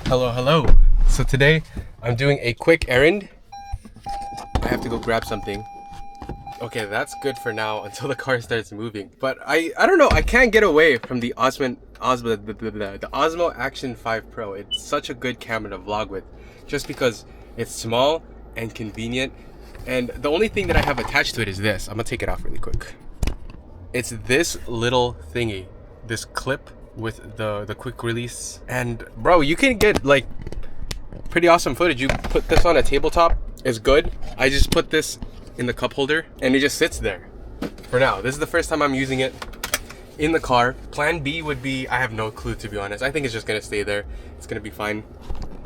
Hello, hello. So today I'm doing a quick errand. I have to go grab something. Okay, that's good for now until the car starts moving. But I don't know, I can't get away from the Osmo Action 5 Pro. It's such a good camera to vlog with just because it's small and convenient. And the only thing that I have attached to it is this. I'm gonna take it off really quick. It's this little thingy, this clip with the quick release. And bro, you can get like pretty awesome footage. You put this on a tabletop, it's good. I just put this in the cup holder and it just sits there for now. This is the first time I'm using it in the car. Plan B would be, I have no clue to be honest. I think it's just gonna stay there. It's gonna be fine.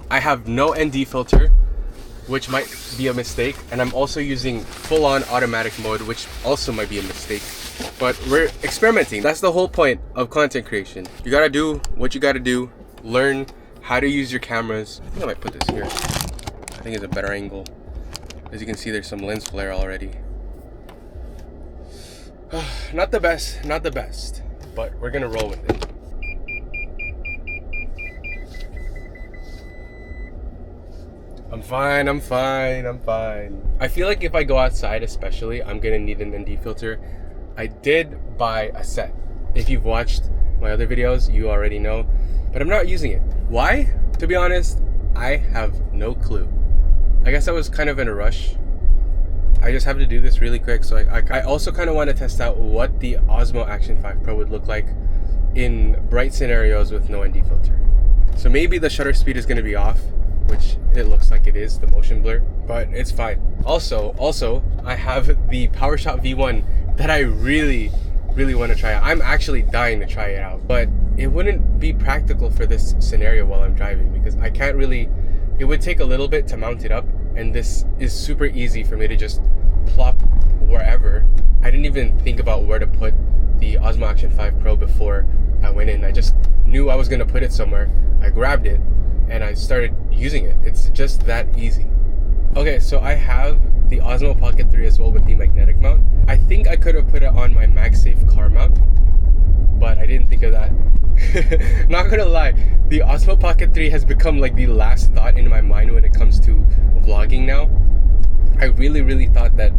I have no ND filter, which might be a mistake. And I'm also using full-on automatic mode, which also might be a mistake. But we're experimenting. That's the whole point of content creation. You gotta do what you gotta do. Learn how to use your cameras. I think I might put this here. I think it's a better angle. As you can see, there's some lens flare already. Not the best, but we're gonna roll with it. I'm fine. I feel like if I go outside especially, I'm gonna need an ND filter. I did buy a set. If you've watched my other videos, you already know, but I'm not using it. Why? To be honest, I have no clue. I guess I was kind of in a rush. I just have to do this really quick. So I also kind of want to test out what the Osmo Action 5 Pro would look like in bright scenarios with no ND filter. So maybe the shutter speed is going to be off, which it looks like it is, the motion blur, but it's fine. Also, I have the PowerShot V1 that I really want to try out. I'm actually dying to try it out, but it wouldn't be practical for this scenario while I'm driving because I can't really, it would take a little bit to mount it up, and this is super easy for me to just plop wherever. I didn't even think about where to put the Osmo Action 5 Pro before I went in. I just knew I was gonna put it somewhere. I grabbed it and I started using it. It's just that easy. Okay, so I have the Osmo Pocket 3 as well with the magnetic mount. I think I could have put it on my MagSafe car mount, but I didn't think of that. Not gonna lie, the Osmo Pocket 3 has become like the last thought in my mind when it comes to vlogging now. I really thought that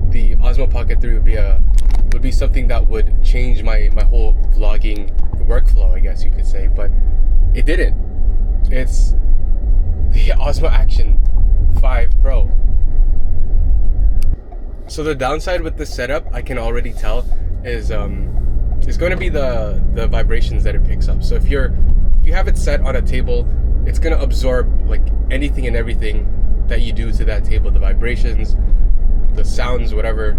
the Osmo Pocket 3 would be something that would change my whole vlogging workflow, I guess you could say, but it didn't. It's the Osmo Action 5 Pro. So the downside with this setup, I can already tell, is it's going to be the vibrations that it picks up. So if you have it set on a table, it's going to absorb like anything and everything that you do to that table, the vibrations, the sounds, whatever.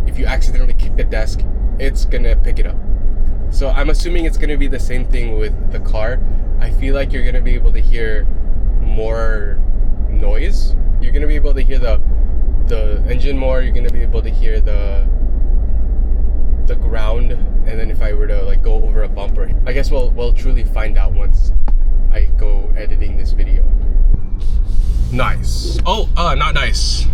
If you accidentally kick the desk, it's going to pick it up. So I'm assuming it's going to be the same thing with the car. I feel like you're going to be able to hear more noise. You're going to be able to hear the engine more. You're going to be able to hear the ground. And then if I were to like go over a bumper, I guess we'll truly find out once I go editing this video. Nice. Oh, not nice.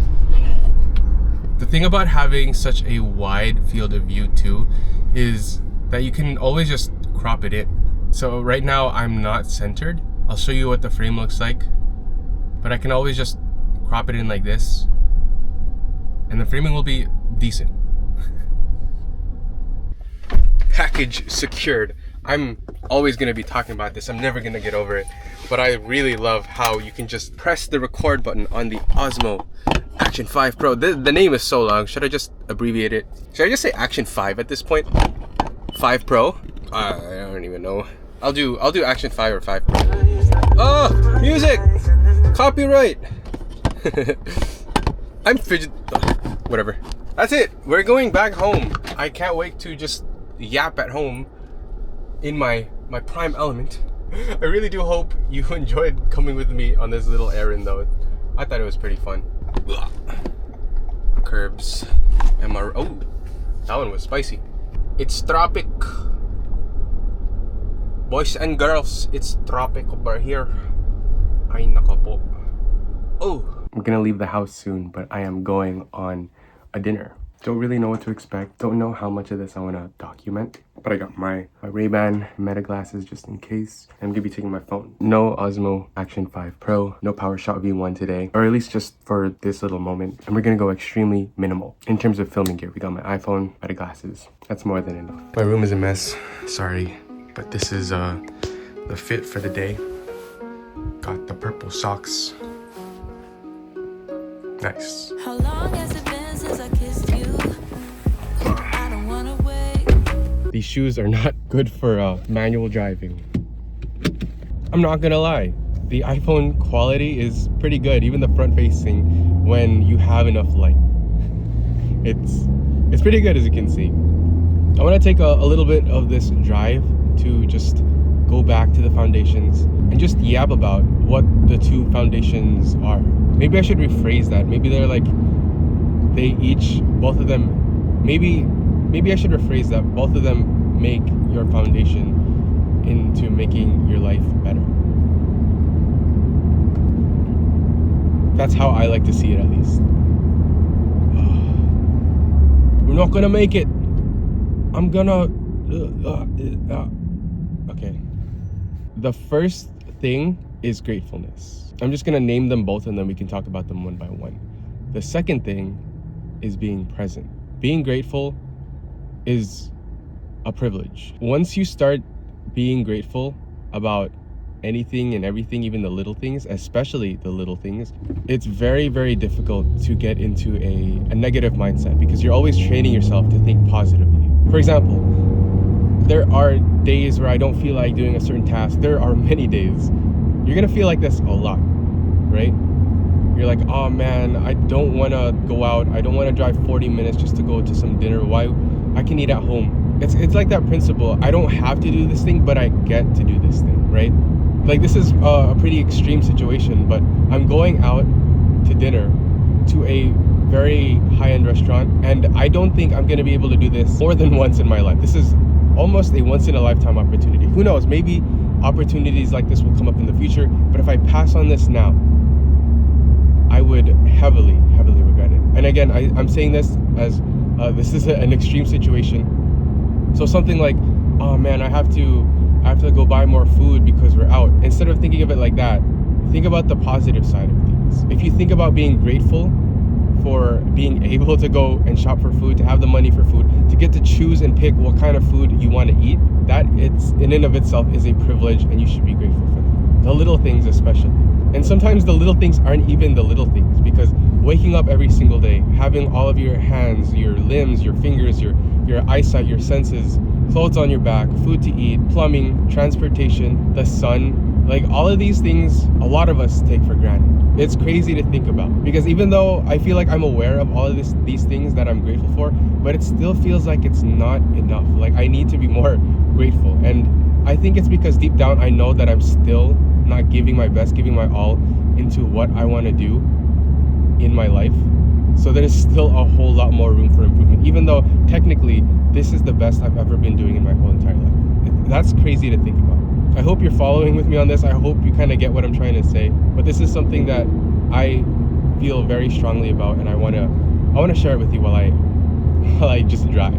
The thing about having such a wide field of view too is that you can always just crop it in. So right now I'm not centered. I'll show you what the frame looks like, but I can always just crop it in like this and the framing will be decent. Package secured. I'm always going to be talking about this. I'm never going to get over it, but I really love how you can just press the record button on the Osmo Action 5 Pro. The name is so long. Should I just abbreviate it? Should I just say Action 5 at this point? 5 Pro? I don't even know. I'll do Action 5 or 5 Pro. Oh, music! Copyright! I'm fidget. Whatever. That's it. We're going back home. I can't wait to just yap at home in my prime element. I really do hope you enjoyed coming with me on this little errand though. I thought it was pretty fun. Curbs. Oh, that one was spicy. It's tropic. Boys and girls, it's tropic over here. Ay nako po. Oh, I'm gonna leave the house soon, but I am going on a dinner. Don't really know what to expect. Don't know how much of this I want to document. But I got my Ray-Ban Meta glasses just in case. I'm gonna be taking my phone. No Osmo Action 5 Pro. No PowerShot V1 today. Or at least just for this little moment. And we're gonna go extremely minimal. In terms of filming gear, we got my iPhone, Meta glasses. That's more than enough. My room is a mess. Sorry. But this is the fit for the day. Got the purple socks. Nice. How long has it been since I kissed you? I don't wanna wait. These shoes are not good for manual driving. I'm not gonna lie. The iPhone quality is pretty good, even the front facing, when you have enough light. It's pretty good, as you can see. I want to take a little bit of this drive to just go back to the foundations and just yap about what the two foundations are. Maybe I should rephrase that. Maybe they're like, they each, both of them, maybe I should rephrase that. Both of them make your foundation into making your life better. That's how I like to see it, at least. We're not gonna make it. I'm gonna, okay. The first thing is gratefulness. I'm just gonna name them both and then we can talk about them one by one. The second thing is being present. Being grateful is a privilege. Once you start being grateful about anything and everything, even the little things, especially the little things, it's very, very difficult to get into a negative mindset because you're always training yourself to think positively. For example, there are days where I don't feel like doing a certain task. There are many days. You're gonna feel like this a lot, right? You're like, oh man, I don't wanna go out. I don't wanna drive 40 minutes just to go to some dinner. Why? I can eat at home. It's like that principle. I don't have to do this thing, but I get to do this thing, right? Like, this is a pretty extreme situation, but I'm going out to dinner to a very high-end restaurant, and I don't think I'm gonna be able to do this more than once in my life. This is almost a once-in-a-lifetime opportunity. Who knows, maybe opportunities like this will come up in the future, but if I pass on this now, I would heavily regret it. And again, I'm saying this as this is an extreme situation. So something like, oh man, I have to go buy more food because we're out. Instead of thinking of it like that, think about the positive side of things. If you think about being grateful for being able to go and shop for food, to have the money for food, to get to choose and pick what kind of food you want to eat, that it's in and of itself is a privilege, and you should be grateful for that. The little things especially. And sometimes the little things aren't even the little things, because waking up every single day, having all of your hands, your limbs, your fingers, your eyesight, your senses, clothes on your back, food to eat, plumbing, transportation, the sun, like all of these things, a lot of us take for granted. It's crazy to think about, because even though I feel like I'm aware of all of these things that I'm grateful for, but it still feels like it's not enough. Like, I need to be more grateful. And I think it's because deep down I know that I'm still not giving my best, giving my all into what I want to do in my life. So there's still a whole lot more room for improvement, even though technically this is the best I've ever been doing in my whole entire life. That's crazy to think about. I hope you're following with me on this. I hope you kind of get what I'm trying to say. But this is something that I feel very strongly about, and I want to share it with you while I just drive.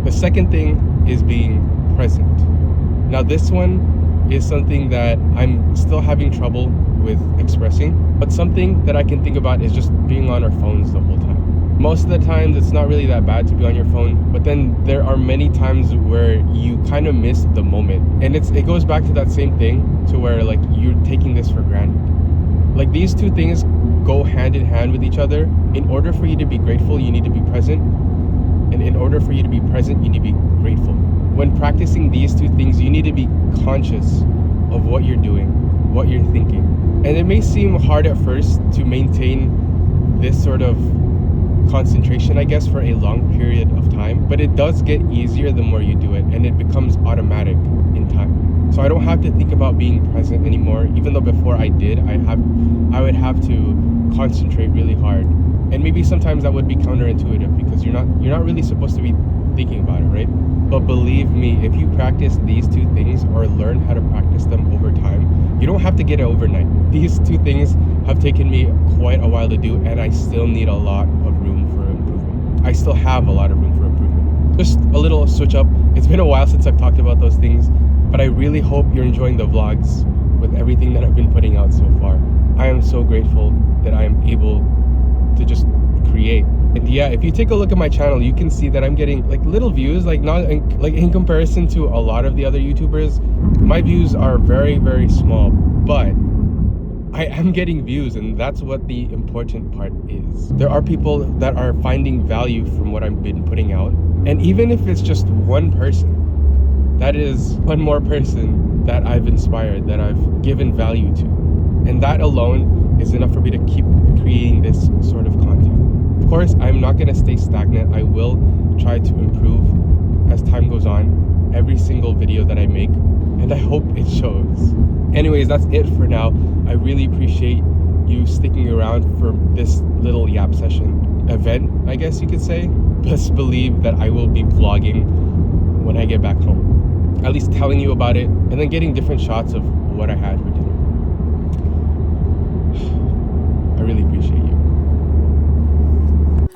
The second thing is being present. Now this one is something that I'm still having trouble with expressing, but something that I can think about is just being on our phones the whole time. Most of the times it's not really that bad to be on your phone, but then there are many times where you kind of miss the moment. And it goes back to that same thing, to where like you're taking this for granted. Like, these two things go hand in hand with each other. In order for you to be grateful, you need to be present. And in order for you to be present, you need to be grateful. When practicing these two things, you need to be conscious of what you're doing, what you're thinking. And it may seem hard at first to maintain this sort of concentration, I guess, for a long period of time, but it does get easier the more you do it, and it becomes automatic in time. So I don't have to think about being present anymore, even though before I did. I would have to concentrate really hard, and maybe sometimes that would be counterintuitive, because you're not really supposed to be thinking about it, right? But believe me, if you practice these two things, or learn how to practice them over time, you don't have to get it overnight. These two things have taken me quite a while to do, and I still need a lot of room for improvement. I still have a lot of room for improvement. Just a little switch up. It's been a while since I've talked about those things, but I really hope you're enjoying the vlogs with everything that I've been putting out so far. I am so grateful that I am able to just create. And yeah, if you take a look at my channel, you can see that I'm getting like little views, like not like in comparison to a lot of the other YouTubers. My views are very, very small, but I am getting views, and that's what the important part is. There are people that are finding value from what I've been putting out, and even if it's just one person, that is one more person that I've inspired, that I've given value to, and that alone is enough for me to keep creating this sort of content. Of course, I'm not going to stay stagnant. I will try to improve as time goes on, every single video that I make, and I hope it shows. Anyways, that's it for now. I really appreciate you sticking around for this little yap session event, I guess you could say. Best believe that I will be vlogging when I get back home, at least telling you about it and then getting different shots of what I had for dinner. I really appreciate you.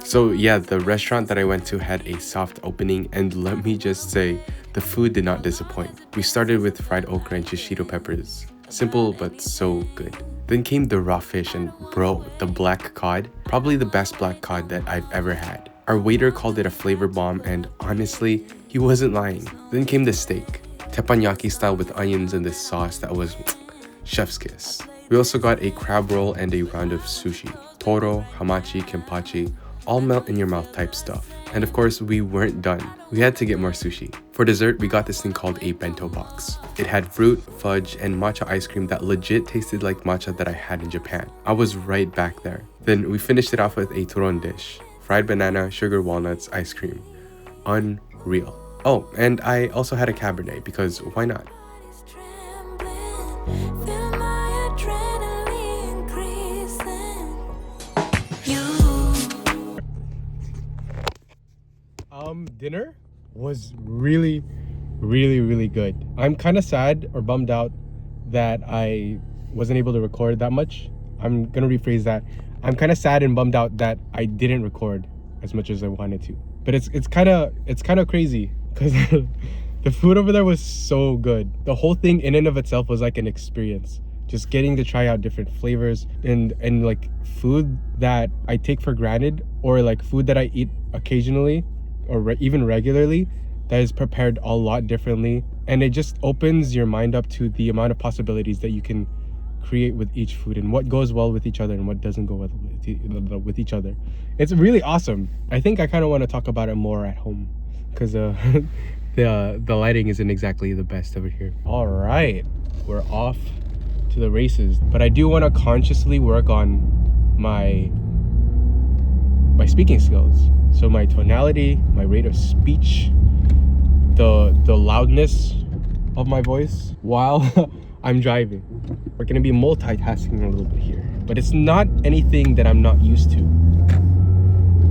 So yeah, the restaurant that I went to had a soft opening, and let me just say, the food did not disappoint. We started with fried okra and shishito peppers. Simple but so good. Then came the raw fish, and bro, the black cod, probably the best black cod that I've ever had. Our waiter called it a flavor bomb, and honestly, he wasn't lying. Then came the steak, teppanyaki style with onions and this sauce that was chef's kiss. We also got a crab roll and a round of sushi. Toro, hamachi, kenpachi, all melt in your mouth type stuff. And of course, we weren't done. We had to get more sushi. For dessert, we got this thing called a bento box. It had fruit, fudge, and matcha ice cream that legit tasted like matcha that I had in Japan. I was right back there. Then we finished it off with a turon dish. Fried banana, sugar walnuts, ice cream. Unreal. Oh, and I also had a Cabernet, because why not? Dinner was really good. I'm kind of sad or bummed out that I wasn't able to record that much. I'm gonna rephrase that. I'm kind of sad and bummed out that I didn't record as much as I wanted to. But it's kind of crazy because the food over there was so good. The whole thing in and of itself was like an experience. Just getting to try out different flavors and like food that I take for granted, or like food that I eat occasionally or even regularly, that is prepared a lot differently, and it just opens your mind up to the amount of possibilities that you can create with each food and what goes well with each other and what doesn't go well with each other. It's really awesome. I think I kind of want to talk about it more at home because the lighting isn't exactly the best over here. All right, we're off to the races, but I do want to consciously work on my speaking skills. So my tonality, my rate of speech, the loudness of my voice while I'm driving. We're gonna be multitasking a little bit here, but it's not anything that I'm not used to.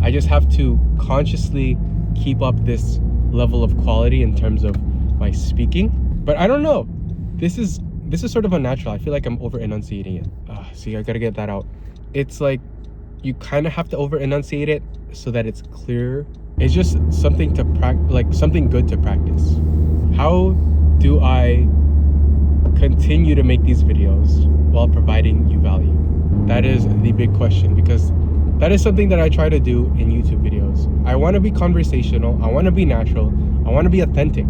I just have to consciously keep up this level of quality in terms of my speaking. But I don't know. This is sort of unnatural. I feel like I'm over enunciating it. See, I gotta get that out. It's like you kind of have to over enunciate it so that it's clearer. It's just something to something good to practice. How do I continue to make these videos while providing you value? That is the big question, because that is something that I try to do in YouTube videos. I want to be conversational, I want to be natural, I want to be authentic.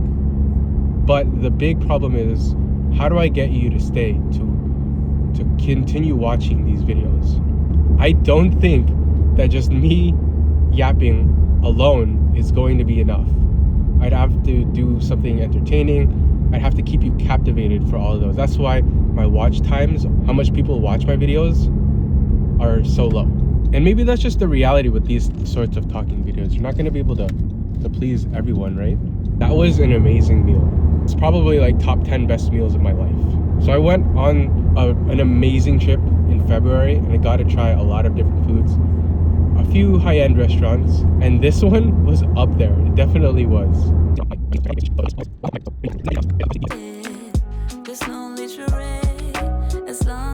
But the big problem is, how do I get you to stay, to continue watching these videos? I don't think that just me yapping alone is going to be enough. I'd have to do something entertaining. I'd have to keep you captivated for all of those. That's why my watch times, how much people watch my videos, are so low. And maybe that's just the reality with these sorts of talking videos. You're not going to be able to please everyone, right? That was an amazing meal. It's probably like top 10 best meals of my life. So I went on an amazing trip in February, and I got to try a lot of different foods, a few high-end restaurants, and this one was up there. It definitely was.